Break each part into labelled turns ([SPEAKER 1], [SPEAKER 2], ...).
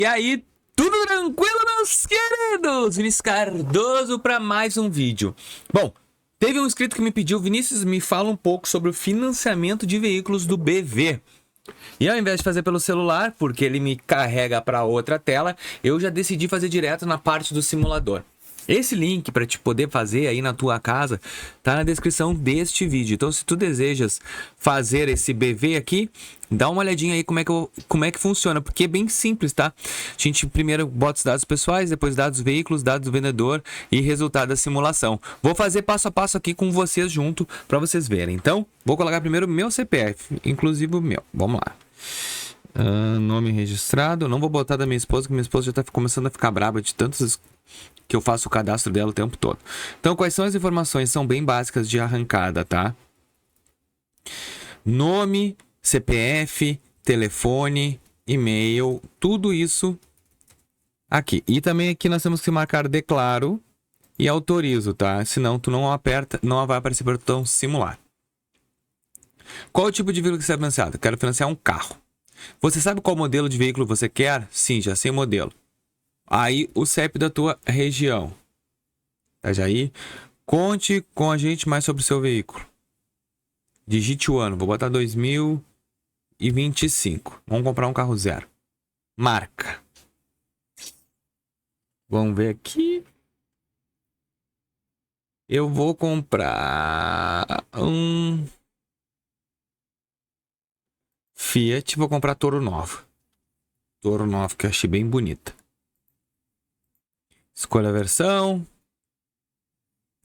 [SPEAKER 1] E aí, tudo tranquilo, meus queridos? Vinícius Cardoso para mais um vídeo. Bom, teve um inscrito que me pediu: Vinícius, me fala um pouco sobre o financiamento de veículos do BV. E ao invés de fazer pelo celular, porque ele me carrega para outra tela, eu já decidi fazer direto na parte do simulador. Esse link para te poder fazer aí na tua casa tá na descrição deste vídeo. Então, se tu desejas fazer esse BV aqui, dá uma olhadinha aí como é que funciona, porque é bem simples, tá? A gente primeiro bota os dados pessoais, depois dados dos veículos, dados do vendedor e resultado da simulação. Vou fazer passo a passo aqui com vocês junto para vocês verem. Então, vou colocar primeiro meu CPF, inclusive o meu. Vamos lá. Nome registrado. Não vou botar da minha esposa, porque minha esposa já tá começando a ficar braba de tantos que eu faço o cadastro dela o tempo todo. Então, quais são as informações? São bem básicas de arrancada, tá? Nome, CPF, telefone, e-mail, tudo isso aqui. E também aqui nós temos que marcar declaro e autorizo, tá? Senão tu não aperta, não vai aparecer para o botão simular. Qual o tipo de veículo que você quer financiar? Quero financiar um carro. Você sabe qual modelo de veículo você quer? Sim, já sei o modelo. Aí o CEP da tua região. Tá, Jair? Conte com a gente mais sobre o seu veículo. Digite o ano. Vou botar 2025. Vamos comprar um carro zero. Marca. Vamos ver aqui. Eu vou comprar um Fiat. Vou comprar Toro Novo. Toro Novo que eu achei bem bonita. Escolha a versão.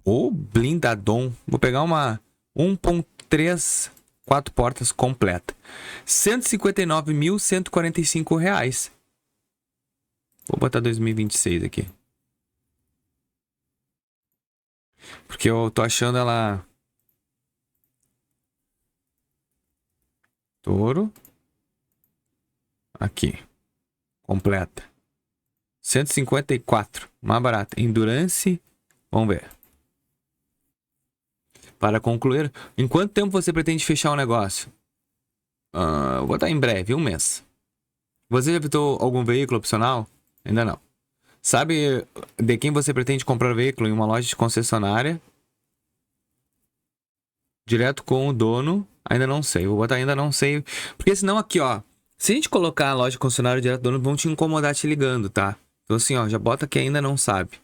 [SPEAKER 1] Ou blindadon. Vou pegar uma 1.3 4 portas completa. R$ 159.145. Vou botar 2026 aqui. Porque eu tô achando ela... Toro. Aqui. Completa. 154. Mais barata. Endurance. Vamos ver. Para concluir, em quanto tempo você pretende fechar o negócio? Vou botar em breve, 1 mês. Você já visitou algum veículo opcional? Ainda não. Sabe de quem você pretende comprar veículo em uma loja de concessionária? Direto com o dono? Ainda não sei. Vou botar ainda não sei. Porque senão aqui, ó. Se a gente colocar a loja de concessionária direto do dono, vão te incomodar te ligando, tá? Então assim, ó, já bota que ainda não sabe.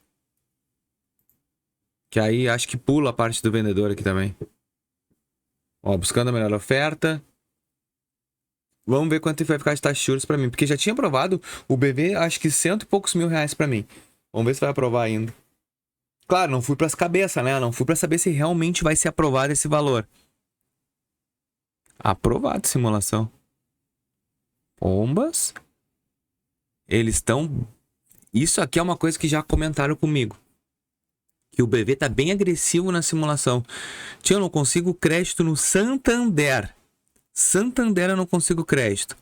[SPEAKER 1] Que aí acho que pula a parte do vendedor aqui também. Ó, buscando a melhor oferta. Vamos ver quanto vai ficar de taxa de juros pra mim. Porque já tinha aprovado o BV, acho que R$100 e poucos mil pra mim. Vamos ver se vai aprovar ainda. Claro, não fui pras cabeças, né? Não fui pra saber se realmente vai ser aprovado esse valor. Aprovado, simulação. Pombas. Eles estão... Isso aqui é uma coisa que já comentaram comigo. Que o BV tá bem agressivo na simulação. Tio, eu não consigo crédito no Santander. Santander eu não consigo crédito.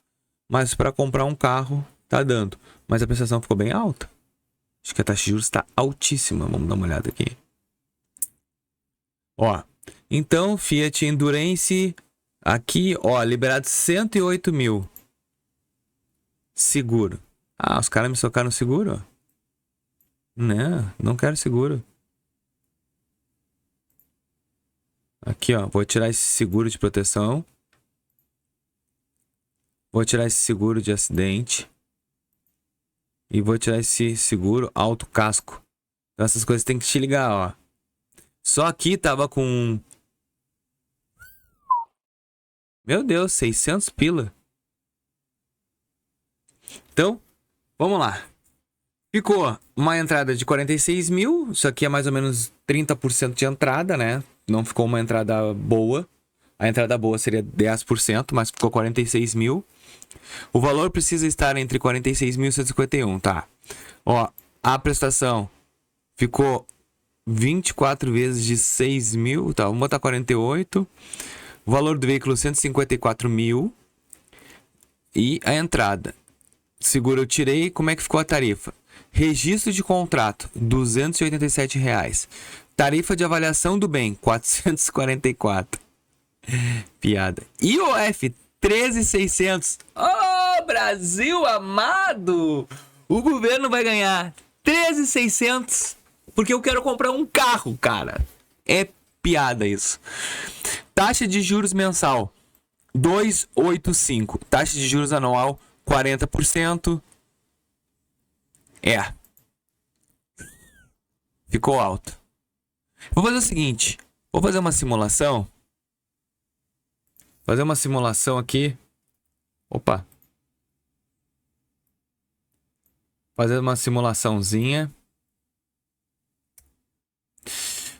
[SPEAKER 1] Mas para comprar um carro, tá dando. Mas a prestação ficou bem alta. Acho que a taxa de juros está altíssima. Vamos dar uma olhada aqui. Ó. Então, Fiat Endurance. Aqui, ó, liberado 108 mil. Seguro. Ah, os caras me socaram no seguro, ó. Não quero seguro. Aqui, ó, vou tirar esse seguro de proteção. Vou tirar esse seguro de acidente. E vou tirar esse seguro auto casco. Então essas coisas tem que te ligar, ó. Só aqui tava com... Meu Deus, 600 pila. Então, vamos lá. Ficou uma entrada de 46 mil. Isso aqui é mais ou menos 30% de entrada, né? Não ficou uma entrada boa. A entrada boa seria 10%, mas ficou 46 mil. O valor precisa estar entre 46 mil e 151, tá? Ó, a prestação ficou 24 vezes de 6 mil, tá? Vamos botar 48. O valor do veículo 154 mil. E a entrada. Seguro eu tirei, como é que ficou a tarifa? Registro de contrato, R$ 287. Tarifa de avaliação do bem, 444. Piada. IOF, 13.600. Oh, Ô, Brasil amado! O governo vai ganhar 13.600 porque eu quero comprar um carro, cara. É piada isso. Taxa de juros mensal 2,85. Taxa de juros anual 40%. É. Ficou alto. Vou fazer o seguinte. Vou fazer uma simulação. Fazer uma simulação aqui. Opa. Fazer uma simulaçãozinha.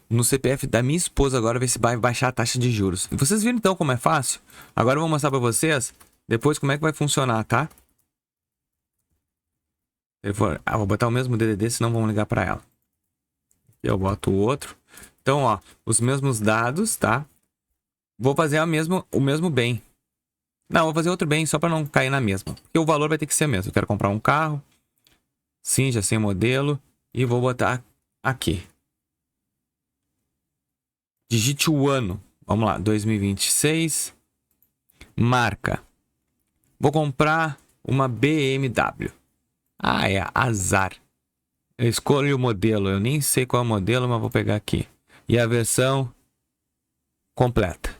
[SPEAKER 1] No CPF da minha esposa agora, ver se vai baixar a taxa de juros. E vocês viram então como é fácil? Agora eu vou mostrar pra vocês depois como é que vai funcionar, tá? Vou botar o mesmo DDD, senão vamos ligar pra ela. Eu boto o outro. Então, ó, os mesmos dados, tá? Vou fazer o mesmo bem. Não, vou fazer outro bem só pra não cair na mesma. Porque o valor vai ter que ser mesmo. Eu quero comprar um carro. Sim, já sei o modelo. E vou botar aqui. Digite o ano. Vamos lá, 2026. Marca. Vou comprar uma BMW. Ah, é azar. Eu escolho o modelo. Eu nem sei qual é o modelo, mas vou pegar aqui. E a versão completa.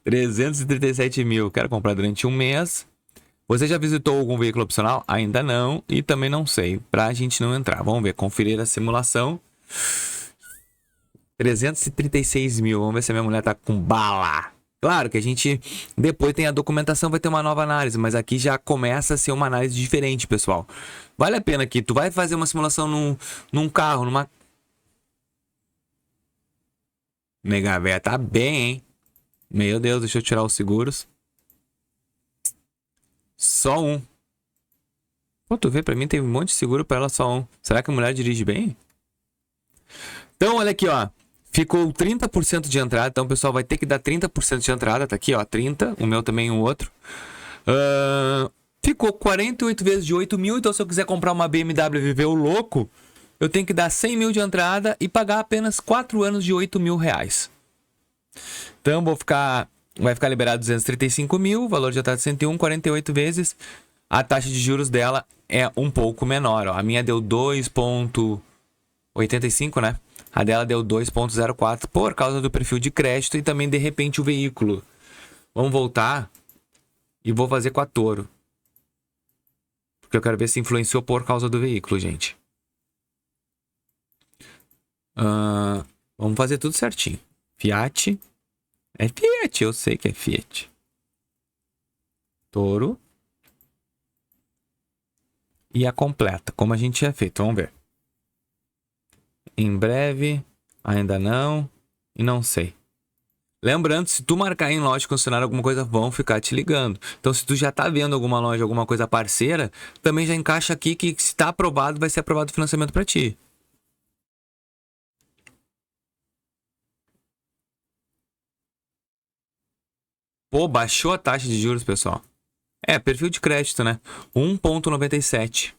[SPEAKER 1] 337 mil. Quero comprar durante um mês. Você já visitou algum veículo opcional? Ainda não. E também não sei. Pra gente não entrar. Vamos ver. Conferir a simulação. 336 mil. Vamos ver se a minha mulher tá com bala. Claro que a gente depois tem a documentação, vai ter uma nova análise. Mas aqui já começa a ser uma análise diferente, pessoal. Vale a pena que tu vai fazer uma simulação num carro, numa... Megavé tá bem, hein? Meu Deus, deixa eu tirar os seguros. Só um. Pô, tu vê, pra mim tem um monte de seguro, pra ela só um. Será que a mulher dirige bem? Então, olha aqui, ó. Ficou 30% de entrada. Então, o pessoal vai ter que dar 30% de entrada. Tá aqui, ó, 30. O meu também, o outro. Ficou 48 vezes de 8 mil. Então, se eu quiser comprar uma BMW e viver o louco, eu tenho que dar 100 mil de entrada e pagar apenas 4 anos de 8 mil reais. Então, vai ficar liberado 235 mil. Valor de entrada de 101, 48 vezes. A taxa de juros dela é um pouco menor. Ó. A minha deu 2,85, né? A dela deu 2,04 por causa do perfil de crédito e também, de repente, o veículo. Vamos voltar e vou fazer com a Toro. Porque eu quero ver se influenciou por causa do veículo, gente. Vamos fazer tudo certinho. Fiat. É Fiat, eu sei que é Fiat. Toro. E a completa, como a gente tinha feito. Vamos ver. Em breve, ainda não, e não sei. Lembrando, se tu marcar em loja concessionária alguma coisa, vão ficar te ligando. Então, se tu já tá vendo alguma loja, alguma coisa parceira, também já encaixa aqui que se tá aprovado, vai ser aprovado o financiamento para ti. Pô, baixou a taxa de juros, pessoal. É, perfil de crédito, né? 1,97.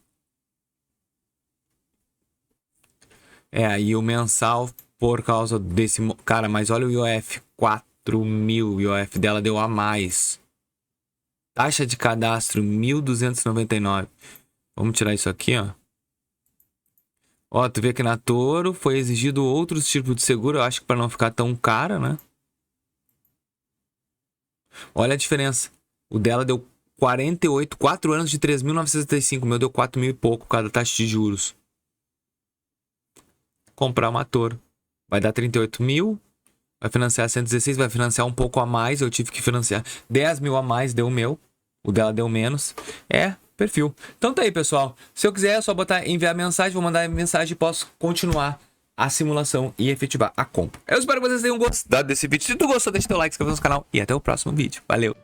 [SPEAKER 1] É, aí o mensal por causa desse... Cara, mas olha o IOF, 4 mil. O IOF dela deu a mais. Taxa de cadastro, 1.299. Vamos tirar isso aqui, ó. Ó, tu vê que na Toro foi exigido outros tipos de seguro. Eu acho que para não ficar tão cara, né? Olha a diferença. O dela deu 48, 4 anos de 3.935. O meu deu 4 mil e pouco cada taxa de juros. Comprar uma Toro. Vai dar 38 mil. Vai financiar 116, vai financiar um pouco a mais. Eu tive que financiar 10 mil a mais, deu o meu. O dela deu menos. É, perfil. Então tá aí, pessoal. Se eu quiser, é só botar enviar mensagem. Vou mandar mensagem e posso continuar a simulação e efetivar a compra. Eu espero que vocês tenham gostado desse vídeo. Se tu gostou, deixa teu like, se inscreva no canal. E até o próximo vídeo. Valeu!